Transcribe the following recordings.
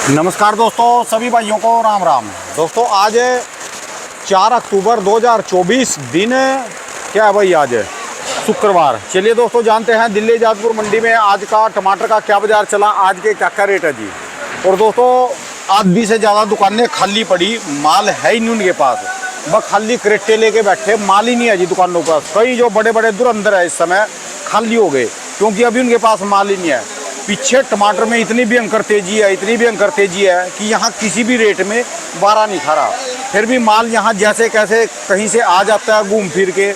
नमस्कार दोस्तों, सभी भाइयों को राम राम। दोस्तों आज 4 अक्टूबर 2024 दिन क्या है भाई, आज शुक्रवार। चलिए दोस्तों जानते हैं दिल्ली जाजपुर मंडी में आज का टमाटर का क्या बाजार चला, आज के क्या क्या रेट है जी। और दोस्तों आधी से ज़्यादा दुकानें खाली पड़ी, माल है ही नहीं उनके पास, बस खाली क्रेटे लेके बैठे, माल ही नहीं है जी दुकानों के पास। कई जो बड़े बड़े दुरंदर है इस समय खाली हो गए क्योंकि अभी उनके पास माल ही नहीं है। पीछे टमाटर में इतनी भयंकर तेजी है, इतनी भयंकर तेजी है कि यहाँ किसी भी रेट में बारा नहीं खा रहा। फिर भी माल यहाँ जैसे कैसे कहीं से आ जाता है घूम फिर के,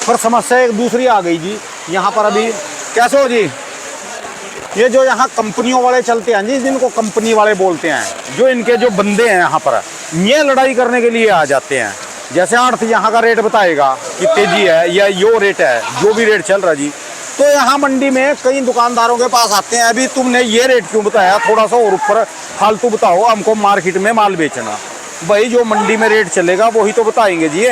पर समस्या एक दूसरी आ गई जी। यहाँ पर अभी कैसे हो जी, ये जो यहाँ कंपनियों वाले चलते हैं जी, जिनको कंपनी वाले बोलते हैं, जो इनके जो बंदे हैं यहाँ पर, ये लड़ाई करने के लिए आ जाते हैं। जैसे आड़त यहाँ का रेट बताएगा कि तेजी है या यो रेट है, जो भी रेट चल रहा जी, तो यहाँ मंडी में कई दुकानदारों के पास आते हैं, अभी तुमने ये रेट क्यों बताया, थोड़ा सा और ऊपर फालतू बताओ, हमको मार्केट में माल बेचना। भाई जो मंडी में रेट चलेगा वही तो बताएंगे जी।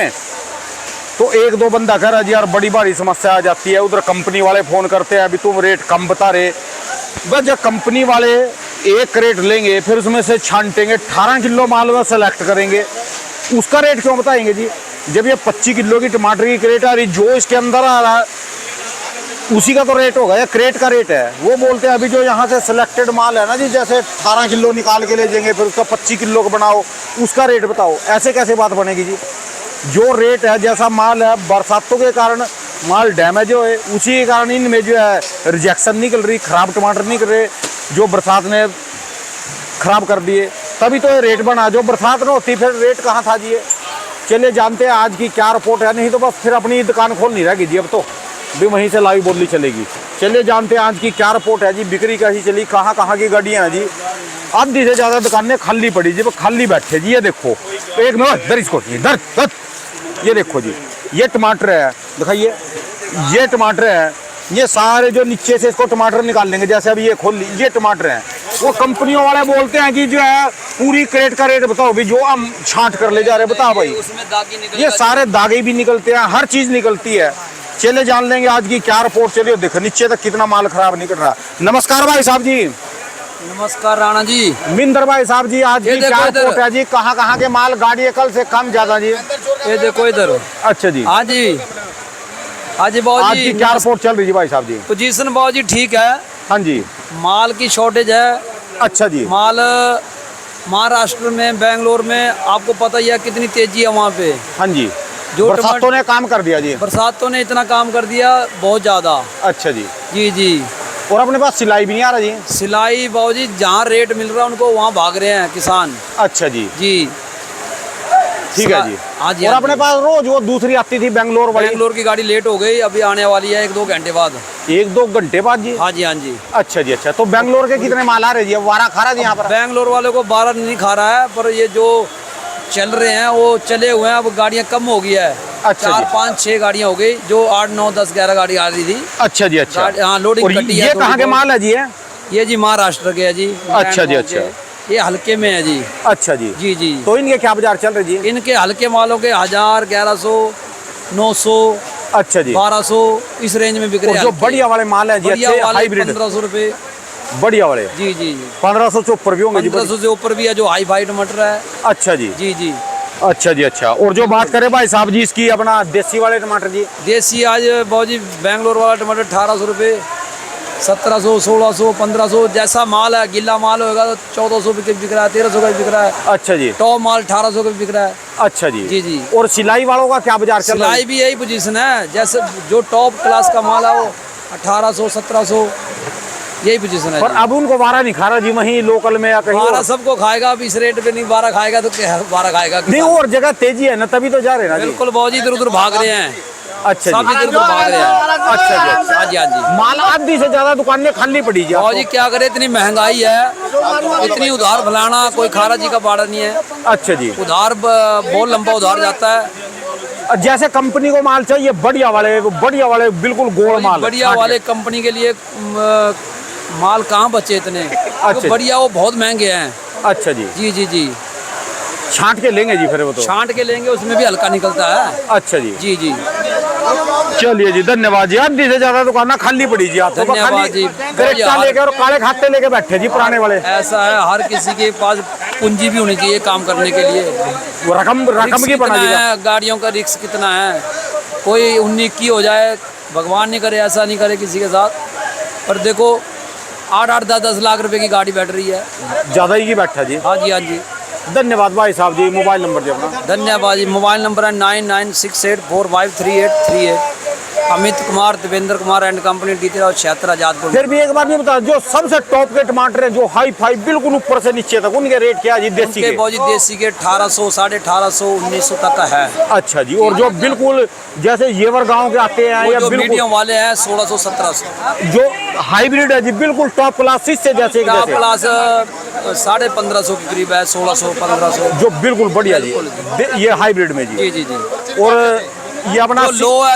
तो एक दो बंदा कह रहा जी यार बड़ी भारी समस्या आ जाती है, उधर कंपनी वाले फ़ोन करते हैं अभी तुम रेट कम बता रहे। बस जब कंपनी वाले एक रेट लेंगे फिर उसमें से छांटेंगे, 18 किलो माल में सेलेक्ट करेंगे, उसका रेट क्यों बताएंगे जी। जब ये 25 किलो की टमाटर की क्रेट आ रही, जो इसके अंदर आ रहा है उसी का तो रेट होगा या क्रेट का रेट है। वो बोलते हैं अभी जो यहाँ से सिलेक्टेड माल है ना जी, जैसे 18 किलो निकाल के ले जाएंगे फिर उसका 25 किलो का बनाओ, उसका रेट बताओ। ऐसे कैसे बात बनेगी जी। जो रेट है, जैसा माल है, बरसातों के कारण माल डैमेज हो है, उसी के कारण इनमें जो है रिजेक्शन निकल रही, ख़राब टमाटर निकल रहे, जो बरसात ने ख़राब कर दिए, तभी तो ये रेट बना। जो बरसात न होती फिर रेट कहाँ था जी। चलिए जानते हैं आज की क्या रिपोर्ट है, नहीं तो बस फिर अपनी दुकान खोल नहीं रहेगी जी, अब तो भी वहीं से लाइव बोली चलेगी। चलिए जानते हैं आज की क्या रिपोर्ट है जी, बिक्री कैसी चली, कहाँ कहाँ की गाड़ियाँ हैं जी। आधी से ज़्यादा दुकानें खाली पड़ी जी, वो खाली बैठे जी। ये देखो एक मिनट दर, इसको दर, ये देखो जी, ये टमाटर है, दिखाइए, ये टमाटर है, ये सारे जो नीचे से इसको टमाटर निकाल लेंगे, जैसे अभी ये खोल ली, ये टमाटर हैं। वो कंपनियों वाले बोलते हैं कि जो है पूरी क्रेट का रेट बताओ भी, जो हम छांट कर ले जा रहे, बताओ भाई, ये सारे दागे भी निकलते हैं, हर चीज़ निकलती है। चले जान लेंगे आज की क्या रिपोर्ट चलिए। देखो नीचे तक कितना माल खराब निकल रहा। नमस्कार भाई साहब जी। नमस्कार राणा जी। मिंदर भाई साहब जी, आज की क्या रिपोर्ट है जी, कहाँ कहाँ के माल गाड़ी कल से कम ज्यादा जी। ये देखो इधर। अच्छा जी, हाँ जी, हाँ जी बाबू जी, आज की क्या रिपोर्ट चल रही जी भाई साहब जी। पोजीशन बाबू जी ठीक है। हाँ जी, माल की शॉर्टेज है। अच्छा जी। माल महाराष्ट्र में, बेंगलोर में आपको पता ही है कितनी तेजी है वहाँ पे। हाँ जी, जो बरसातों ने काम कर दिया जी, बरसातों ने इतना काम कर दिया, बहुत ज्यादा। अच्छा जी, जी जी। और अपने पास सिलाई भी नहीं आ रहा जी। सिलाई बाबू जी जहाँ रेट मिल रहा है उनको वहाँ भाग रहे हैं किसान। अच्छा जी जी ठीक है जी। हाँ जी। और अपने पास रोज वो दूसरी आती थी बेंगलोर वाली, बेंगलोर की गाड़ी लेट हो गई, अभी आने वाली है 1-2 घंटे बाद। 1-2 घंटे बाद जी। हाँ जी, हाँ जी। अच्छा जी, अच्छा। तो बेंगलोर के कितने माल आ रहे जी, वारा खा रहा जी यहाँ पर। बेंगलोर वाले को 12 नहीं खा रहा है, पर ये जो चल रहे हैं वो चले हुए हैं, अब गाड़ियाँ कम हो गई है। अच्छा 4-5-6 गाड़ियाँ हो गई, जो 8-9-10-11 गाड़ी आ रही थी। अच्छा जी, अच्छा। हाँ, लोडिंग कटी है। ये कहाँ के माल है जी? ये जी महाराष्ट्र के है जी। अच्छा जी, अच्छा। ये हल्के में है जी। अच्छा जी जी जी। तो इनके क्या बाजार चल रहे जी? इनके हल्के मालों के 1000, 1100, 900, अच्छा जी, 1200 इस रेंज में बिक रहे हैं। जो बढ़िया वाले माल है जी, अच्छे हाइब्रिड 1500 रुपए बढ़िया वाले। जी जी। 1500 से ऊपर भी होंगे जी? 1500 से ऊपर भी है, जो हाई फाई टमाटर है। अच्छा जी, जी जी। अच्छा जी, अच्छा। और जो बात करें भाई साहब जी इसकी, अपना देसी वाले टमाटर जी। देसी आज बहुत जी बेंगलोर वाला टमाटर 1800 रुपये, 1700, 1600, 1500, जैसा माल है। गिल्ला माल होगा तो 1400 बिक रहा है, 1300 का बिक रहा है। अच्छा जी। टॉप माल 1800 का बिक रहा है। अच्छा जी, जी जी। और सिलाई वालों का क्या बाजार चल रहा है? सिलाई भी यही पोजीशन है, जैसे जो टॉप क्लास का माल है वो 1800, 1700 यही पोजीशन है। पर अब उनको वारा नहीं खा रहा जी, वहीं लोकल में या कहीं बारह सबको खाएगा, अब इस रेट पे नहीं 12 खाएगा तो क्या 12 खाएगा नहीं। और जगह तेजी है ना, तभी तो जा रहे हैं ना जी। बिल्कुल बहुत जी, इधर उधर भाग रहे हैं। अच्छा सब जी, इधर उधर भाग रहे हैं। अच्छा जी, अच्छा। हाँ जी, हाँ जी। माल आधी से ज्यादा दुकानें खाली पड़ी जी। बहुत जी क्या करे, इतनी महंगाई है, इतनी उधार फलाना, कोई खारा जी का बाड़ा नहीं है। अच्छा जी, उधार बहुत लंबा उधार जाता है। जैसे कंपनी को माल चाहिए बढ़िया वाले बिल्कुल गोल माल, बढ़िया वाले कंपनी के लिए माल कहाँ बचे इतने। अच्छा। बढ़िया वो बहुत महंगे हैं। अच्छा जी, जी जी जी। छांट के लेंगे जी फिर वो तो? छांट के लेंगे, उसमें भी हल्का निकलता है। अच्छा जी, जी जी। चलिए जी, धन्यवाद जी। आधी से ज्यादा दुकान खाली पड़ी जी आपको, धन्यवाद जी। क्रेटा लेके और काले खाते लेके बैठे जी पुराने वाले। ऐसा है, हर किसी के पास पूंजी भी होनी चाहिए काम करने के लिए। वो रकम की बना दी है, गाड़ियों का रिस्क कितना है, कोई 19 हो जाए, भगवान नहीं करे, ऐसा नहीं करे किसी के साथ। पर देखो 8-8, 10-10 लाख रुपए की गाड़ी बैठ रही है, ज्यादा ही की बैठा जी। हाँ जी, हाँ जी। धन्यवाद भाई साहब जी। मोबाइल नंबर जी अपना। धन्यवाद जी। मोबाइल नंबर है 9968453838। Amit Kumar, Devendra Kumar and company, teacher 76 Azadpur. फिर भी एक बार भी बता, जो सबसे टॉप के टमाटर हैं, जो हाई फाई बिल्कुल ऊपर से नीचे तक, उनके रेट क्या है जी? देसी के जी, देसी के 1800, 1850, 1900 तक का है। अच्छा जी। और जो बिल्कुल जैसे येवर गांव के आते हैं या जो बिल्कुल मीडियम वाले हैं 1600, 1700। जो हाइब्रिड है जी, बिल्कुल टॉप क्लास से जैसे टॉप क्लास 1550 के करीब है, 1600, 1500। जो बिल्कुल बढ़िया जी, ये हाइब्रिड में जी। जी जी जी। और ये अपना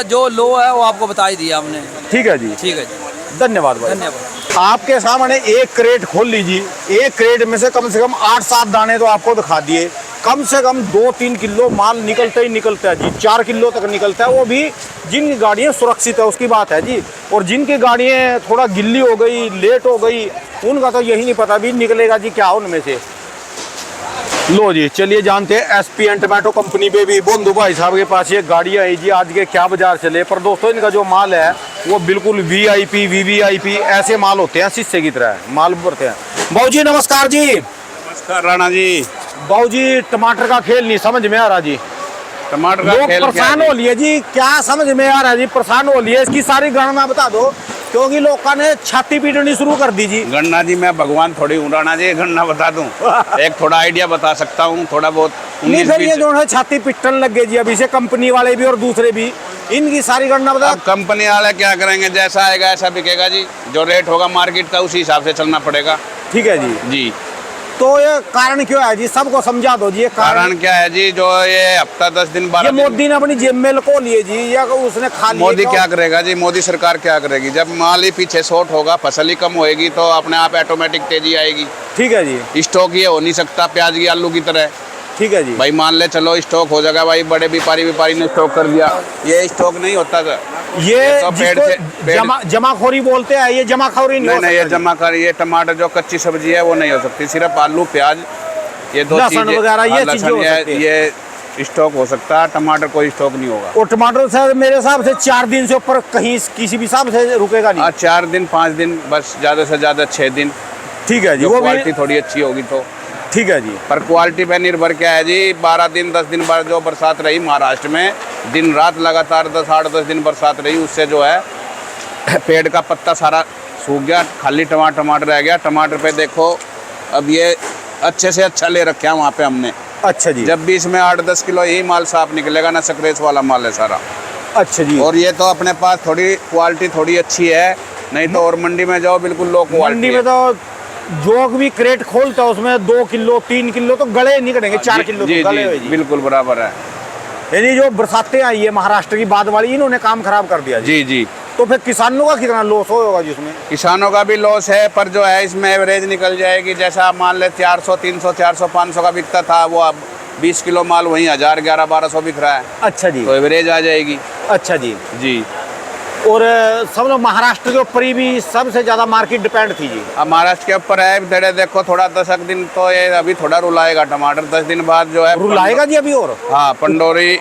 जो लो है वो आपको बता ही दिया हमने। ठीक है जी, ठीक है जी। धन्यवाद भाई। धन्यवाद। आपके सामने एक क्रेट खोल लीजिए। एक क्रेट में से कम 8-7 दाने तो आपको दिखा दिए। कम से कम 2-3 किलो माल निकलता ही निकलता है जी। 4 किलो तक निकलता है, वो भी जिनकी गाड़ियाँ सुरक्षित है उसकी बात है जी। और जिनकी गाड़ियाँ थोड़ा गिल्ली हो गई, लेट हो गई, उनका तो यही नहीं पता भी निकलेगा जी क्या उनमें से। लो जी, चलिए जानते हैं एसपी एंड टमाटो कंपनी पे भी बंधु भाई साहब के पास ये गाड़ियाँ आई जी। आज के क्या बाजार चले। पर दोस्तों, इनका जो माल है वो बिल्कुल वीआईपी, वीवीआईपी ऐसे माल होते हैं, शीशे की तरह माल भरते हैं। बाबू जी नमस्कार जी। नमस्कार राणा जी। बाबू जी, टमाटर का खेल नहीं समझ में आ रहा जी। टमाटर का लोग खेल परेशान हो लिए जी, क्या समझ में आ रहा है जी? परेशान हो लिए, इसकी सारी गणना बता दो, क्योंकि लोगों ने छाती पीटनी शुरू कर दी जी। गन्ना जी, मैं भगवान थोड़ी हूँ राणा जी, गन्ना बता दूं। एक थोड़ा आइडिया बता सकता हूँ, थोड़ा बहुत। नहीं फिर ये जो है छाती पिटन लग गए जी अभी से, कंपनी वाले भी और दूसरे भी, इनकी सारी गणना बता। अब कंपनी वाले क्या करेंगे, जैसा आएगा ऐसा बिकेगा जी। जो रेट होगा मार्केट का उसी हिसाब से चलना पड़ेगा। ठीक है जी। जी। तो ये कारण क्यों है जी? सबको समझा दो जी। ये कारण क्या है जी? जो ये हफ्ता 10 दिन 12 ये मोदी ने अपनी जेब में लको लिए जी, या उसने खा लिया? मोदी क्या करेगा जी? मोदी सरकार क्या करेगी? जब माल ही पीछे शॉर्ट होगा, फसल ही कम होएगी, तो अपने आप ऑटोमेटिक तेजी आएगी। ठीक है जी। स्टॉक ये हो नहीं सकता प्याज की, आलू की तरह। ठीक है जी। भाई मान ले चलो स्टॉक हो जाएगा, भाई बड़े व्यापारी ने स्टॉक कर दिया, ये स्टॉक नहीं होता था। ये तो जिसको जमाखोरी बोलते हैं, ये जमाखोरी नहीं हो नहीं, ये सकता। जमाखोरी, ये टमाटर जो कच्ची सब्जी है वो नहीं हो सकती। सिर्फ आलू, प्याज, ये दो लहसुन वगैरह ये चीजें हो सकती है। ये स्टॉक हो सकता है। टमाटर कोई स्टॉक नहीं होगा। और टमाटर सर मेरे हिसाब से 4 दिन से ऊपर कहीं किसी भी हिसाब से रुकेगा नहीं। 4 दिन 5 दिन बस, ज्यादा से ज्यादा 6 दिन। ठीक है जी। जो वो क्वालिटी थोड़ी अच्छी होगी तो। ठीक है जी। पर क्वालिटी पे निर्भर क्या है जी, 12 दिन 10 दिन बाद जो बरसात रही महाराष्ट्र में, दिन रात लगातार 8-10 दिन बरसात रही, उससे जो है पेड़ का पत्ता सारा सूख गया, खाली टमाटर रह गया। टमाटर पे देखो अब ये अच्छे से अच्छा ले रखे हैं वहाँ पे हमने। अच्छा जी। जब भी इसमें 8-10 किलो यही माल साफ निकलेगा ना, स्क्रैच वाला माल है सारा। अच्छा जी। और ये तो अपने पास थोड़ी क्वालिटी थोड़ी अच्छी है, नहीं तो और मंडी में जाओ बिल्कुल लो क्वालिटी। मंडी में तो जो भी क्रेट खोलता है उसमें 2 किलो 3 किलो तो गले निकलेंगे, 4 किलो तो गले हुए जी। बिल्कुल बराबर है। यानी जो बरसातें आई है महाराष्ट्र की बाद वाली, इन्होंने काम खराब कर दिया जी जी। तो फिर किसानों का कितना लॉस होगा जिसमें? किसानों का भी लॉस है, पर जो है इसमें एवरेज निकल जाएगी। जैसा आप मान ले 400, 300, 400, 500 का बिकता था, वो अब 20 किलो माल वहीं 1000, 1100, 1200 बिक रहा है। अच्छा जी। तो एवरेज आ जाएगी। अच्छा जी। जी। और सब लोग महाराष्ट्र के ऊपर ही भी सबसे ज्यादा मार्केट डिपेंड थी जी। अब महाराष्ट्र के ऊपर है धड़े, देखो थोड़ा 10 दिन तो ये अभी थोड़ा रुलाएगा टमाटर। 10 दिन बाद जो है रुलाएगा जी अभी। और हाँ, पंडोरी,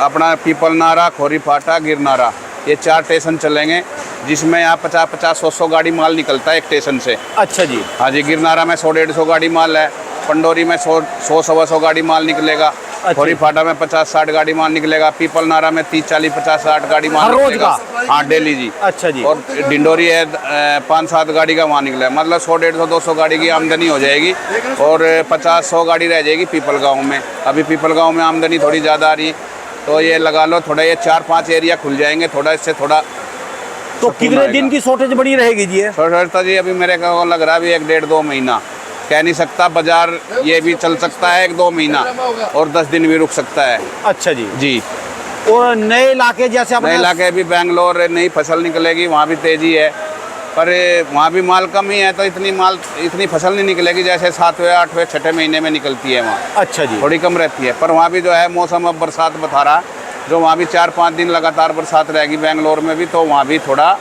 अपना पीपल नारा, खोरी फाटा, गिरनारा, ये 4 स्टेशन चलेंगे, जिसमें यहाँ 50-50, 100 गाड़ी माल निकलता है एक स्टेशन से। अच्छा जी। हाँ जी, गिरनारा में 100-150 गाड़ी माल है, पंडोरी में 100-125 गाड़ी माल निकलेगा, खोरी फाटा में 50-60 गाड़ी माल निकलेगा, पीपल नारा में 30-40-50-60 गाड़ी माल निकलेगा। हाँ, डेली जी। अच्छा जी। और डिंडोरी है 5-7 गाड़ी का वहाँ निकला है, मतलब 100-150-200 गाड़ी की आमदनी हो जाएगी और 50-100 गाड़ी रह जाएगी पीपल गाँव में। अभी पीपल गाँव में आमदनी थोड़ी ज़्यादा आ रही है, तो ये लगा लो थोड़ा, ये 4-5 एरिया खुल जाएंगे, थोड़ा इससे थोड़ा। तो कितने दिन की शॉर्टेज बड़ी रहेगी जी? शॉर्टेज तो जी अभी मेरे को लग रहा है अभी 1-1.5-2 महीना, कह नहीं सकता। बाजार ये भी चल सकता है 1-2 महीना और 10 दिन भी रुक सकता है। अच्छा जी। जी। और नए इलाके जैसे नए इलाके भी बेंगलोर नई फसल निकलेगी, वहाँ भी तेजी है, पर वहाँ भी माल कम ही है, तो इतनी फसल नहीं निकलेगी जैसे 7वें 8वें 6ठे महीने में निकलती है वहाँ। अच्छा जी। थोड़ी कम रहती है, पर वहाँ भी जो है मौसम अब बरसात बता रहा, जो वहाँ भी 4-5 दिन लगातार बरसात रहेगी बेंगलोर में भी, तो वहाँ भी थोड़ा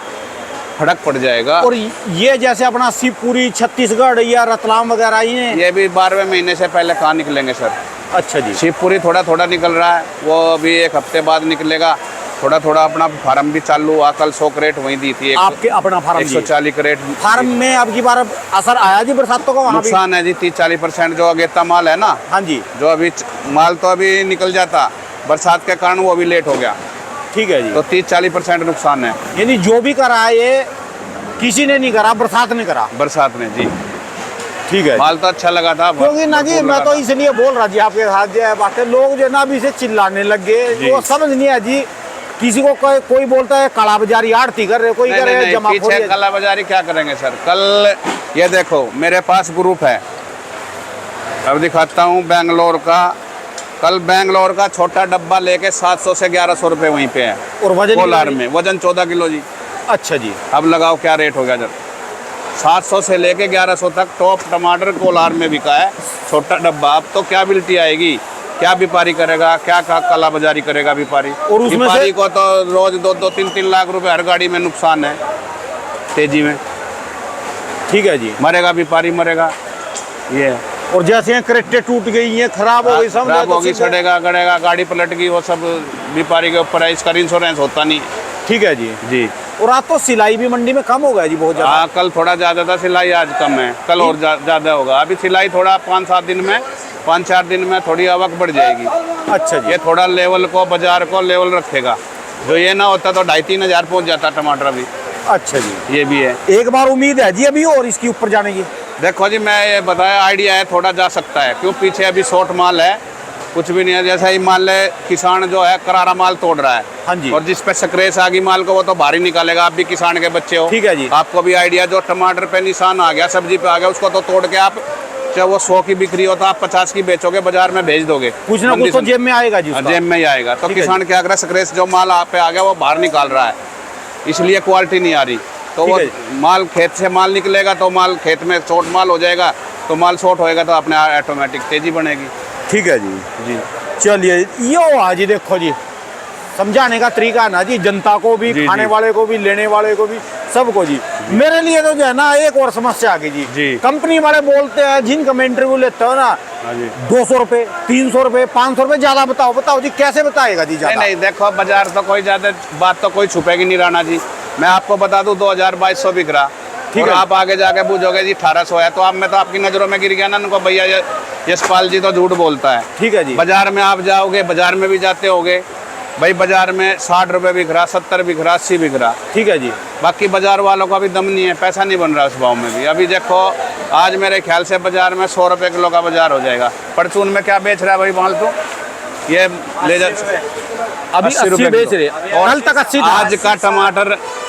फर्क पड़ जाएगा। और ये जैसे अपना शिवपुरी, छत्तीसगढ़ या रतलाम वगैरह ये भी 12वें महीने से पहले कहाँ निकलेंगे सर। अच्छा जी। शिवपुरी थोड़ा थोड़ा निकल रहा है, वो अभी 1 हफ्ते बाद निकलेगा। थोड़ा थोड़ा अपना फार्म भी चालू हुआ, कल 100 क्रेट वहीं दी थी। आपके अपना फार्म 140 क्रेट फार्म में अब की बार असर आया जी बरसातों का? वहाँ नुकसान है जी 30-40% जो अगेता माल है ना। हाँ जी। जो अभी माल तो अभी निकल जाता, बरसात के कारण वो अभी लेट हो गया। ठीक है जी। तो 30-40% नुकसान है। यानी जो भी करा ये किसी ने नहीं करा, बरसात ने करा। बरसात ने जी। ठीक है। माल तो अच्छा लगा था, क्योंकि ना जी मैं तो इसलिए बोल रहा जी आपके साथ जो बातें, लोग जो है ना अभी से चिल्लाने लग गए, वो समझ नहीं है जी। किसी को कोई बोलता है काला बाजारी आड़ती कर रहे, कोई कर रहे हैं जमाखोरी। पीछे काला बाजारी क्या करेंगे सर। कल ये देखो मेरे पास ग्रुप है, अब दिखाता हूँ बेंगलोर का। कल बेंगलोर का छोटा डब्बा लेके 700 से 1100 रुपये वहीं पे है। और वजन कोलार में वजन 14 किलो जी। अच्छा जी। अब लगाओ क्या रेट हो गया जब 700 से लेके 1100 तक टॉप टमाटर कोलार में बिका है, छोटा डब्बा। अब तो क्या बिल्टी आएगी, क्या व्यापारी करेगा, क्या काला बाजारी करेगा व्यापारी। और उसमें व्यापारी को तो रोज 2-3 लाख रुपए हर गाड़ी में नुकसान है तेजी में। ठीक है जी। मरेगा व्यापारी, मरेगा ये। और जैसे क्रेटे टूट गई, ये खराब हो गई, सब खराब होगी, सड़ेगा गड़ेगा, गाड़ी पलट गई, वो सब व्यापारी के ऊपर है। इसका इंश्योरेंस होता नहीं। ठीक है जी। जी। और आज तो सिलाई भी मंडी में कम हो गया जी, बहुत ज्यादा। हाँ, कल थोड़ा ज़्यादा था सिलाई, आज कम है। कल और ज़्यादा होगा। अभी सिलाई थोड़ा 5-7 दिन में, 5-4 दिन में थोड़ी आवक बढ़ जाएगी। अच्छा जी। ये थोड़ा लेवल को, बाजार को लेवल रखेगा। जो ये ना होता तो 2,500-3 हज़ार पहुँच जाता टमाटर अभी। अच्छा जी। ये भी है। एक बार उम्मीद है जी अभी और इसकी ऊपर जाने की? देखो जी, मैं ये बताया आइडिया है, थोड़ा जा सकता है। क्यों, पीछे अभी शॉर्ट माल है, कुछ भी नहीं है। जैसा ही मान ले किसान जो है करारा माल तोड़ रहा है। हाँ जी। और जिस पे सक्रेस आ गई माल को, वो तो बाहर ही निकालेगा। आप भी किसान के बच्चे हो। ठीक है जी। आपको भी आइडिया, जो टमाटर पे निशान आ गया, सब्जी पे आ गया, उसको तो तोड़ के आप, चाहे वो 100 की बिक्री हो तो आप 50 की बेचोगे, बाजार में भेज दोगे। कुछ ना कुछ तो जेब में आएगा जी उसका। जेब में ही आएगा। तो किसान क्या कर रहा है, सक्रेस जो माल आप पे आ गया वो बाहर निकाल रहा है, इसलिए क्वालिटी नहीं आ रही। तो वो माल खेत से माल निकलेगा तो माल खेत में शॉर्ट माल हो जाएगा, तो माल शॉर्ट होएगा तो अपने ऑटोमेटिक तेजी बनेगी। ठीक है जी। जी। चलिए यो आज देखो जी, समझाने का तरीका है ना जी, जनता को भी, जी, खाने जी। वाले को भी, लेने वाले को भी, सबको जी। मेरे लिए तो जो है ना एक और समस्या आ गई जी। जी। कंपनी वाले बोलते हैं, जिनका मैं इंटरव्यू लेता हूँ ना, हाँ जी। 200 रुपये, 300 रुपये, 500 रुपये ज्यादा बताओ। बताओ जी कैसे बताएगा जी ज्यादा? नहीं, देखो बाजार तो कोई ज्यादा बात तो कोई छुपेगी नहीं राणा जी। मैं आपको बता दूं 2200 बिक रहा। ठीक और है। आप आगे जाके पूछोगे जी 1800 है, तो आप, मैं तो आपकी नजरों में गिर गया ना उनको, भैया यशपाल जी तो झूठ बोलता है। ठीक है जी। बाजार में आप जाओगे, बाजार में भी जाते होगे भाई, बाजार में 60 रुपये बिक रहा, 70 बिक रहा, 80 बिक रहा। ठीक है जी। बाकी बाजार वालों का भी दम नहीं है, पैसा नहीं बन रहा उस भाव में भी। अभी देखो आज मेरे ख्याल से बाजार में 100 रुपये किलो का बाजार हो जाएगा। परचून में क्या बेच रहा है भाई माल, तो ये ले जा अभी 80 बेच रहे, कल तक 80 था।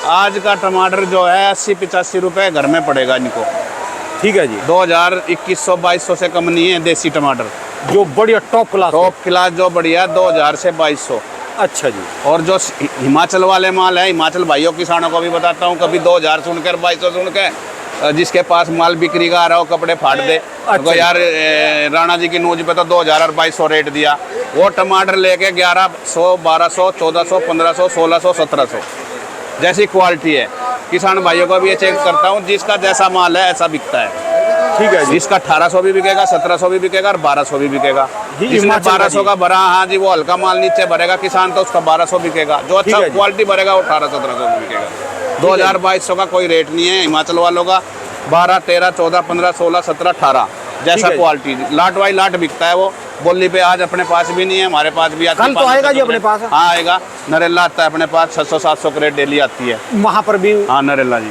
आज का टमाटर जो है 80-85 रुपये घर में पड़ेगा इनको। ठीक है जी। 2100-2200 से कम नहीं है देसी टमाटर, जो बढ़िया टॉप क्लास जो बढ़िया 2000 से 2200। अच्छा जी। और जो हिमाचल वाले माल है, हिमाचल भाइयों किसानों को भी बताता हूँ, कभी 2000 सुनकर 2200 सुनकर जिसके पास माल बिक्री का आ रहा हो कपड़े फाड़ दे। तो यार राणा जी की न्यूज पे तो 2000 और 2200 रेट दिया। वो टमाटर लेके 1100, 1200, 1400, 1500, 1600, 1700 जैसी क्वालिटी है। किसान भाइयों को भी ये चेक करता हूँ, जिसका जैसा माल है ऐसा बिकता है। ठीक है, जिसका 1800 भी बिकेगा, 1700 भी बिकेगा और 1200 भी बिकेगा। जिसने 1200 का भरा, हाँ जी, वो हल्का माल नीचे भरेगा किसान, तो उसका 1200 बिकेगा। जो अच्छा क्वालिटी भरेगा वो 1800-1700 में बिकेगा। 2200 का कोई रेट नहीं है हिमाचल वालों का। 12, 13, 14, 15, 16, 17, 18 जैसा क्वालिटी लाट बाई लाट बिकता है। वो बोली पे आज अपने पास भी नहीं है, हमारे पास भी आता है। कल तो आएगा जी अपने पास? हाँ आएगा, नरेला आता है अपने पास, 600-700 क्रेट डेली आती है वहाँ पर भी। हाँ नरेला जी,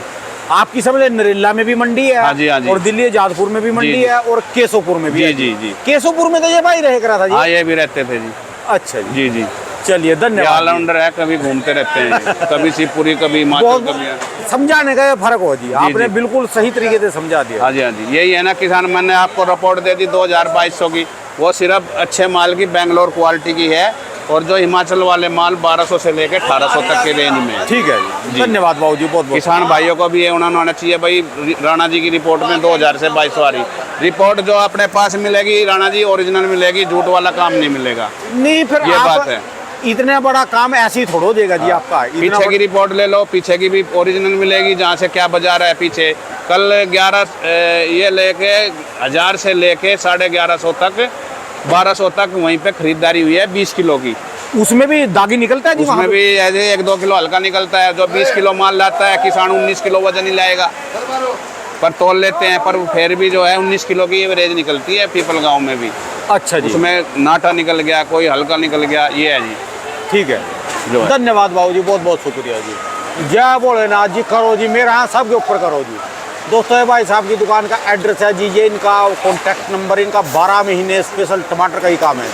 आपकी समझ नरेला में भी मंडी है। हाँ जी, हाँ जी। और दिल्ली जाजपुर में भी मंडी है, और केसोपुर में भी जी है। जी जी। केसोपुर में तो ये भाई रह करा था जी? हाँ ये भी रहते थे जी। अच्छा जी। जी जी। चलिए धन्यवाद। ऑलराउंडर है, कभी घूमते रहते हैं, कभी शिवपुरी, कभी हिमाचल, कभी। समझाने का ये फर्क हो जी, आपने बिल्कुल सही तरीके से समझा दिया। हाँ जी, हाँ जी। यही है ना किसान, मैंने आपको रिपोर्ट दे दी 2200 की, वो सिर्फ अच्छे माल की बेंगलोर क्वालिटी की है। और जो हिमाचल वाले माल 1200 से लेकर 1800 तक के रेंज में है। ठीक है जी, धन्यवाद बाबू जी, बहुत बहुत। किसान भाइयों को भी ये उन्होंने होना चाहिए भाई, राणा जी की रिपोर्ट में 2000 से 2200 आ रही रिपोर्ट, जो अपने पास मिलेगी राणा जी ओरिजिनल मिलेगी, झूठ वाला काम नहीं मिलेगा। नहीं फिर ये बात है। इतना बड़ा काम ऐसे ही थोड़ा हो जाएगा जी आपका, इतना पीछे की रिपोर्ट ले लो, पीछे की भी ओरिजिनल मिलेगी, जहाँ से क्या बाजार है पीछे। कल 11 ये लेके 1000 से लेके 1150 तक 1200 तक वहीं पे खरीदारी हुई है 20 किलो की। उसमें भी दागी निकलता है जी? वहाँ उसमें पे? भी ऐसे 1-2 किलो हल्का निकलता है। जो 20 किलो माल लाता है किसान 19 किलो वजन ही लाएगा, पर तोल लेते हैं, पर फिर भी जो है 19 किलो की एवरेज निकलती है पीपल गांव में भी। अच्छा जी, उसमें नाटा निकल गया, कोई हल्का निकल गया, ये है जी। ठीक है, जो है। धन्यवाद बाबू जी, बहुत बहुत शुक्रिया जी। जय भोलेनाथ जी, करो जी, मेरे यहाँ सबके ऊपर करो जी। दोस्तों ये भाई साहब की दुकान का एड्रेस है जी, ये इनका कॉन्टैक्ट नंबर, इनका 12 महीने स्पेशल टमाटर का ही काम है।